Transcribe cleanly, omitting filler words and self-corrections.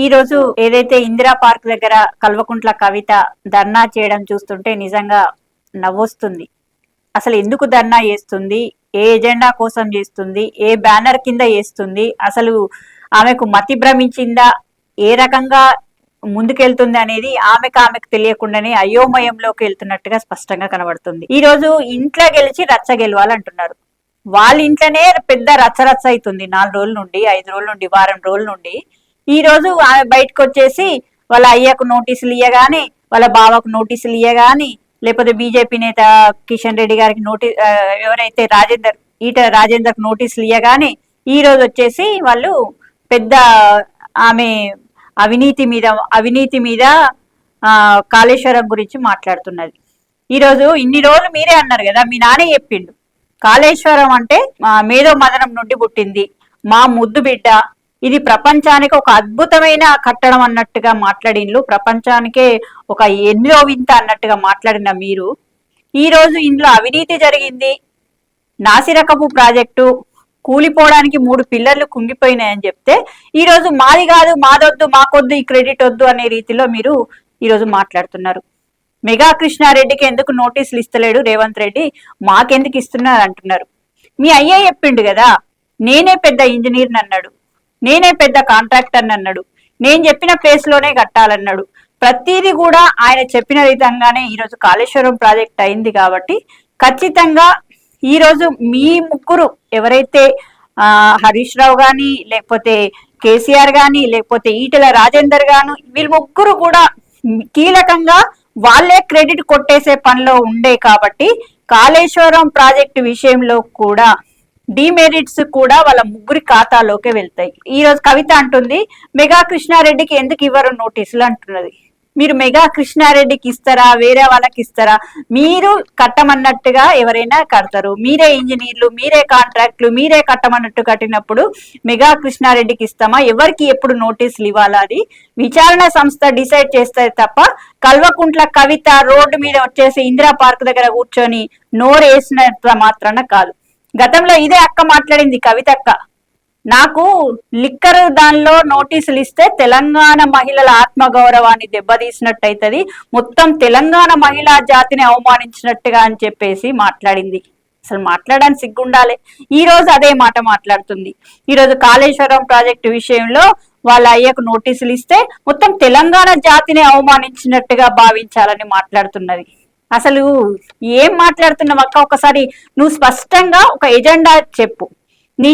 ఈ రోజు ఏదైతే ఇందిరా పార్క్ దగ్గర కల్వకుంట్ల కవిత ధర్నా చేయడం చూస్తుంటే నిజంగా నవ్వొస్తుంది. అసలు ఎందుకు ధర్నా చేస్తుంది, ఏ ఎజెండా కోసం చేస్తుంది, ఏ బ్యానర్ కింద చేస్తుంది, అసలు ఆమెకు మతి భ్రమించిందా, ఏ రకంగా ముందుకెళ్తుంది అనేది ఆమెకు తెలియకుండానే అయోమయంలోకి వెళ్తున్నట్టుగా స్పష్టంగా కనబడుతుంది. ఈ రోజు ఇంట్లో గెలిచి రచ్చ గెలవాలంటున్నారు. వాళ్ళ ఇంట్లోనే పెద్ద రచ్చరచ్చ అవుతుంది 4 రోజుల నుండి, 5 రోజుల నుండి, వారం రోజుల నుండి. ఈ రోజు ఆమె బయటకు వచ్చేసి వాళ్ళ అయ్యకు నోటీసులు ఇయ్యగాని, వాళ్ళ బావకు నోటీసులు ఇయ్యగాని, లేకపోతే బీజేపీ నేత కిషన్ రెడ్డి గారికి ఎవరైతే ఈటల రాజేందర్ నోటీసులు ఇయ్యగాని ఈ రోజు వచ్చేసి వాళ్ళు పెద్ద ఆమె అవినీతి మీద కాళేశ్వరం గురించి మాట్లాడుతున్నది. ఈ రోజు ఇన్ని రోజులు మీరే అన్నారు కదా, మీ నానే చెప్పిండు కాళేశ్వరం అంటే మేధో మదనం నుండి పుట్టింది, మా ముద్దు బిడ్డ, ఇది ప్రపంచానికి ఒక అద్భుతమైన కట్టడం అన్నట్టుగా మాట్లాడిన్లు, ప్రపంచానికే ఒక ఎన్నో వింత అన్నట్టుగా మాట్లాడిన మీరు ఈ రోజు ఇందులో అవినీతి జరిగింది, నాసిరకపు ప్రాజెక్టు కూలిపోవడానికి 3 పిల్లర్లు కుంగిపోయినాయని చెప్తే ఈ రోజు మాది కాదు, మాదొద్దు, మాకొద్దు, ఈ క్రెడిట్ వద్దు అనే రీతిలో మీరు ఈ రోజు మాట్లాడుతున్నారు. మెగా కృష్ణారెడ్డికి ఎందుకు నోటీసులు ఇస్తలేడు రేవంత్ రెడ్డి, మాకెందుకు ఇస్తున్నారు అంటున్నారు. మీ అయ్యే చెప్పిండు కదా, నేనే పెద్ద ఇంజనీర్ని అన్నాడు, నేనే పెద్ద కాంట్రాక్టర్ని అన్నాడు, నేను చెప్పిన ప్లేస్ లోనే కట్టాలన్నాడు. ప్రతిదీ కూడా ఆయన చెప్పిన విధంగానే ఈరోజు కాళేశ్వరం ప్రాజెక్ట్ అయింది. కాబట్టి ఖచ్చితంగా ఈరోజు మీ ముగ్గురు ఎవరైతే హరీష్ రావు గాని, లేకపోతే కేసీఆర్ గాని, లేకపోతే ఈటెల రాజేందర్ గాను, వీళ్ళు ముగ్గురు కూడా కీలకంగా వాళ్ళే క్రెడిట్ కొట్టేసే పనిలో ఉండే కాబట్టి కాళేశ్వరం ప్రాజెక్టు విషయంలో కూడా డిమెరిట్స్ కూడా వాళ్ళ ముగ్గురి ఖాతాలోకి వెళ్తాయి. ఈ రోజు కవిత అంటుంది మెగా కృష్ణారెడ్డికి ఎందుకు ఇవ్వరు నోటీసులు అంటున్నది. మీరు మెగా కృష్ణారెడ్డికి ఇస్తారా, వేరే వాళ్ళకి ఇస్తారా? మీరు కట్టమన్నట్టుగా ఎవరైనా కడతారు, మీరే ఇంజనీర్లు, మీరే కాంట్రాక్ట్లు, మీరే కట్టమన్నట్టు కట్టినప్పుడు మెగా కృష్ణారెడ్డికి ఇస్తామా? ఎవరికి ఎప్పుడు నోటీసులు ఇవ్వాలా అది విచారణ సంస్థ డిసైడ్ చేస్తే తప్ప కల్వకుంట్ల కవిత రోడ్డు మీద వచ్చేసి ఇందిరా పార్క్ దగ్గర కూర్చొని నోరు వేసినంత మాత్రాన కాదు. గతంలో ఇదే అక్క మాట్లాడింది, కవితక్క, నాకు లిక్కర్ దానిలో నోటీసులు ఇస్తే తెలంగాణ మహిళల ఆత్మగౌరవాన్ని దెబ్బతీసినట్టు అవుతుంది, మొత్తం తెలంగాణ మహిళా జాతిని అవమానించినట్టుగా అని చెప్పేసి మాట్లాడింది. అసలు మాట్లాడడానికి సిగ్గుండాలి. ఈ రోజు అదే మాట మాట్లాడుతుంది. ఈ రోజు కాళేశ్వరం ప్రాజెక్టు విషయంలో వాళ్ళ అయ్యకు నోటీసులు ఇస్తే మొత్తం తెలంగాణ జాతిని అవమానించినట్టుగా భావించాలని మాట్లాడుతున్నది. అసలు ఏం మాట్లాడుతున్నావు అక్క? ఒకసారి నువ్వు స్పష్టంగా ఒక ఎజెండా చెప్పు. నీ